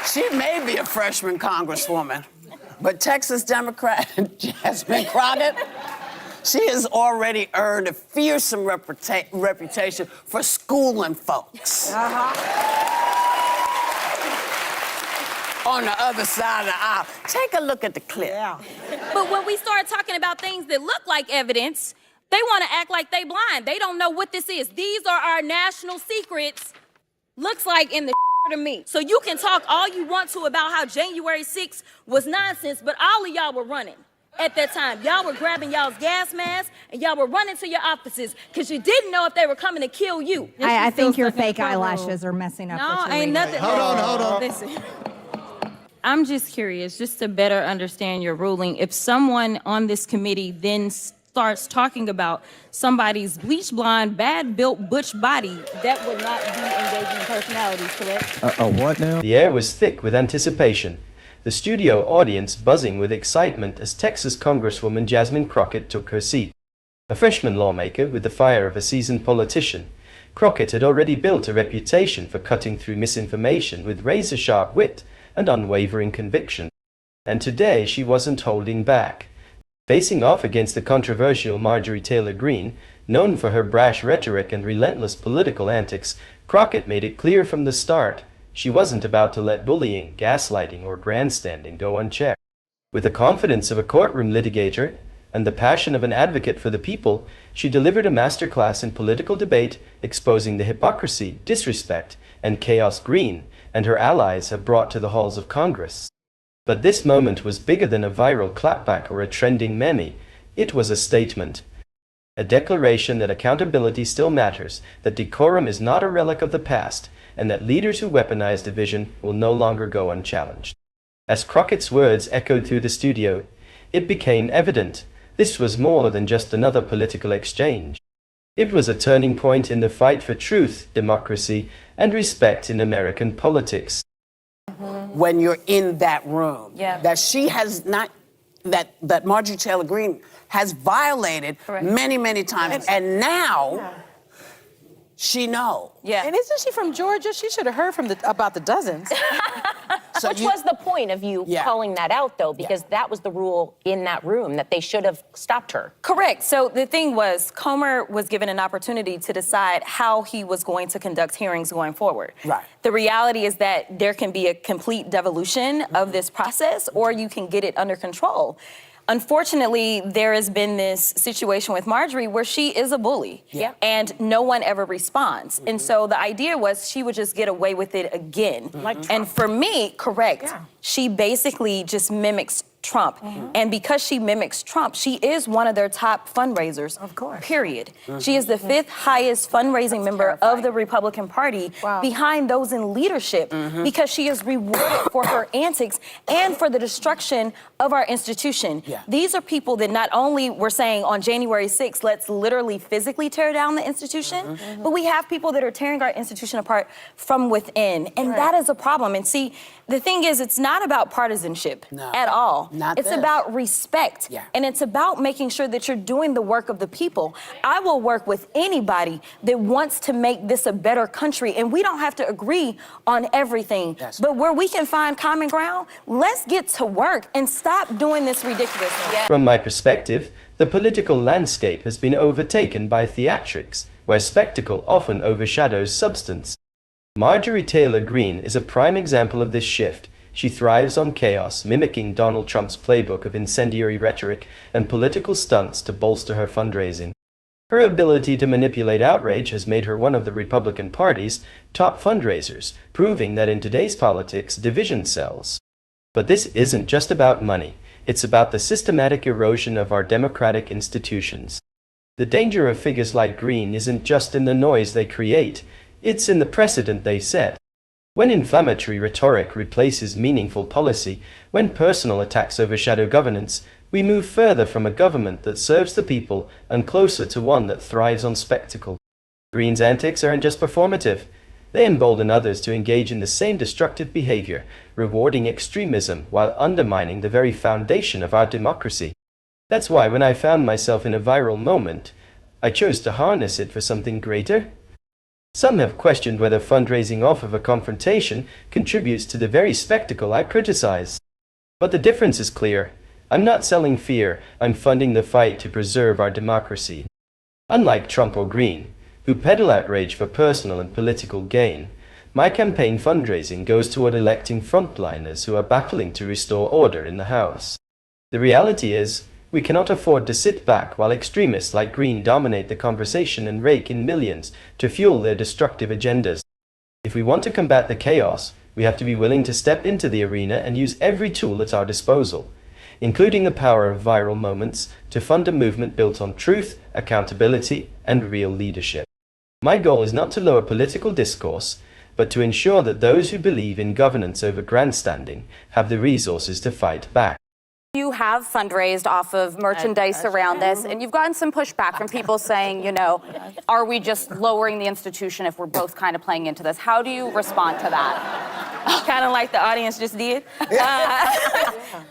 She may be a freshman congresswoman, but Texas Democrat Jasmine Crockett, she has already earned a fearsome reputation for schooling folks. On the other side of the aisle. Take a look at the clip. Yeah. But when we start talking about things that look like evidence, they want to act like they blind. They don't know what this is. These are our national secrets. Looks like in the to me. So you can talk all you want to about how January 6th was nonsense, but all of y'all were running at that time. Y'all were grabbing y'all's gas masks and y'all were running to your offices because you didn't know if they were coming to kill you. I think your fake eyelashes are messing up. No, what you're ain't reading. nothing. Hold on. Listen. I'm just curious, just to better understand your ruling. If someone on this committee then starts talking about somebody's bleach blonde, bad-built butch body, that would not be engaging personalities, correct? What now? The air was thick with anticipation, the studio audience buzzing with excitement as Texas Congresswoman Jasmine Crockett took her seat. A freshman lawmaker with the fire of a seasoned politician, Crockett had already built a reputation for cutting through misinformation with razor-sharp wit and unwavering conviction. And today she wasn't holding back. Facing off against the controversial Marjorie Taylor Greene, known for her brash rhetoric and relentless political antics, Crockett made it clear from the start she wasn't about to let bullying, gaslighting, or grandstanding go unchecked. With the confidence of a courtroom litigator and the passion of an advocate for the people, she delivered a masterclass in political debate, exposing the hypocrisy, disrespect, and chaos Greene and her allies have brought to the halls of Congress. But this moment was bigger than a viral clapback or a trending meme. It was a statement. A declaration that accountability still matters, that decorum is not a relic of the past, and that leaders who weaponize division will no longer go unchallenged. As Crockett's words echoed through the studio, it became evident this was more than just another political exchange. It was a turning point in the fight for truth, democracy, and respect in American politics. When you're in that room, Yeah. that she has not, that Marjorie Taylor Greene has violated Correct. many, many times, and now she knows. Yeah. And isn't she from Georgia? She should have heard from about the dozens. So Which was the point of you calling that out, though, because that was the rule in that room, that they should have stopped her. Correct. So the thing was, Comer was given an opportunity to decide how he was going to conduct hearings going forward. Right. The reality is that there can be a complete devolution of this process, or you can get it under control. Unfortunately, there has been this situation with Marjorie where she is a bully, and no one ever responds. And so the idea was she would just get away with it again. And for me, correct, she basically just mimics Trump. And because she mimics Trump, she is one of their top fundraisers, Of course. period. She is the 5th highest fundraising member of the Republican Party, behind those in leadership, because she is rewarded for her antics and for the destruction of our institution. These are people that not only were saying on January 6th, let's literally physically tear down the institution, but we have people that are tearing our institution apart from within. And that is a problem. And see, the thing is, it's not about partisanship at all. It's about respect. And it's about making sure that you're doing the work of the people. I will work with anybody that wants to make this a better country. And we don't have to agree on everything. But where we can find common ground, let's get to work and stop doing this ridiculousness. From my perspective, the political landscape has been overtaken by theatrics, where spectacle often overshadows substance. Marjorie Taylor Greene is a prime example of this shift. She thrives on chaos, mimicking Donald Trump's playbook of incendiary rhetoric and political stunts to bolster her fundraising. Her ability to manipulate outrage has made her one of the Republican Party's top fundraisers, proving that in today's politics, division sells. But this isn't just about money. It's about the systematic erosion of our democratic institutions. The danger of figures like Greene isn't just in the noise they create, it's in the precedent they set. When inflammatory rhetoric replaces meaningful policy, when personal attacks overshadow governance, we move further from a government that serves the people and closer to one that thrives on spectacle. Greene's antics aren't just performative. They embolden others to engage in the same destructive behavior, rewarding extremism while undermining the very foundation of our democracy. That's why when I found myself in a viral moment, I chose to harness it for something greater. Some have questioned whether fundraising off of a confrontation contributes to the very spectacle I criticize. But the difference is clear. I'm not selling fear, I'm funding the fight to preserve our democracy. Unlike Trump or Greene, who peddle outrage for personal and political gain, my campaign fundraising goes toward electing frontliners who are battling to restore order in the House. The reality is, we cannot afford to sit back while extremists like Greene dominate the conversation and rake in millions to fuel their destructive agendas. If we want to combat the chaos, we have to be willing to step into the arena and use every tool at our disposal, including the power of viral moments, to fund a movement built on truth, accountability, and real leadership. My goal is not to lower political discourse, but to ensure that those who believe in governance over grandstanding have the resources to fight back. You have fundraised off of merchandise around this, and you've gotten some pushback from people saying, you know, are we just lowering the institution if we're both kind of playing into this? How do you respond to that? Kind of like the audience just did.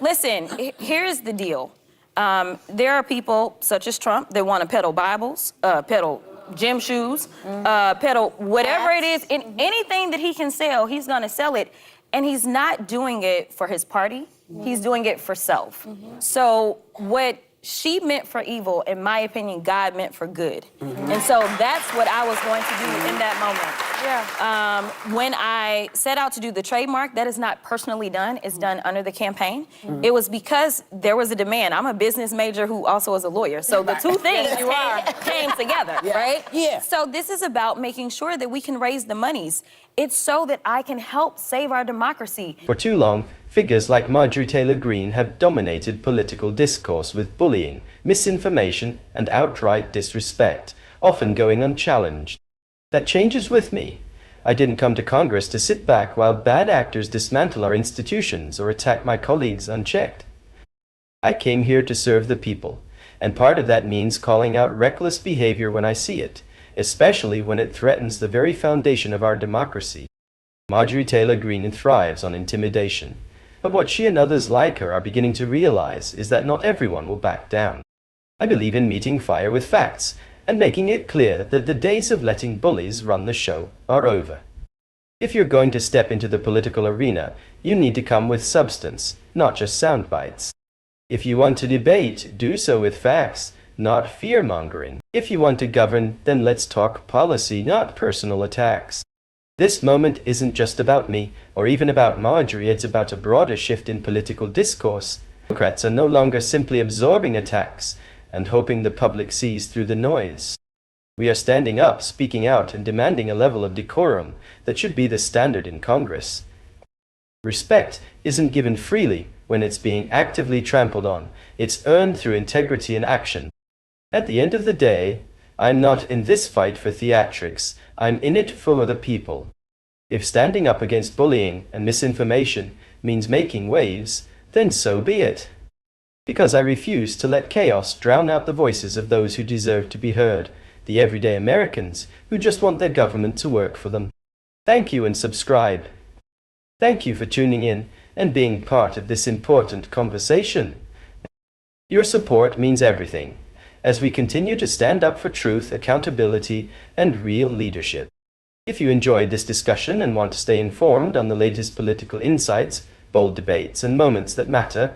Listen, here's the deal. There are people such as Trump that want to peddle Bibles, peddle gym shoes, peddle whatever it is, in anything that he can sell, he's going to sell it. And he's not doing it for his party. He's doing it for self. So what she meant for evil, in my opinion, God meant for good. And so that's what I was going to do in that moment. When I set out to do the trademark, that is not personally done. It's done under the campaign. It was because there was a demand. I'm a business major who also is a lawyer. So the two things came together, right? Yeah. So this is about making sure that we can raise the monies. It's so that I can help save our democracy. For too long, figures like Marjorie Taylor Greene have dominated political discourse with bullying, misinformation, and outright disrespect, often going unchallenged. That changes with me. I didn't come to Congress to sit back while bad actors dismantle our institutions or attack my colleagues unchecked. I came here to serve the people, and part of that means calling out reckless behavior when I see it, especially when it threatens the very foundation of our democracy. Marjorie Taylor Greene thrives on intimidation, but what she and others like her are beginning to realize is that not everyone will back down. I believe in meeting fire with facts, and making it clear that the days of letting bullies run the show are over. If you're going to step into the political arena, you need to come with substance, not just sound bites. If you want to debate, do so with facts, not fear-mongering. If you want to govern, then let's talk policy, not personal attacks. This moment isn't just about me, or even about Marjorie, it's about a broader shift in political discourse. Democrats are no longer simply absorbing attacks and hoping the public sees through the noise. We are standing up, speaking out, and demanding a level of decorum that should be the standard in Congress. Respect isn't given freely when it's being actively trampled on. It's earned through integrity and action. At the end of the day, I'm not in this fight for theatrics. I'm in it for the people. If standing up against bullying and misinformation means making waves, then so be it. Because I refuse to let chaos drown out the voices of those who deserve to be heard, the everyday Americans who just want their government to work for them. Thank you and subscribe. Thank you for tuning in and being part of this important conversation. Your support means everything as we continue to stand up for truth, accountability, and real leadership. If you enjoyed this discussion and want to stay informed on the latest political insights, bold debates, and moments that matter,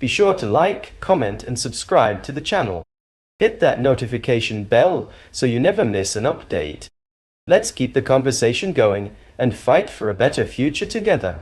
be sure to like, comment, and subscribe to the channel. Hit that notification bell so you never miss an update. Let's keep the conversation going and fight for a better future together.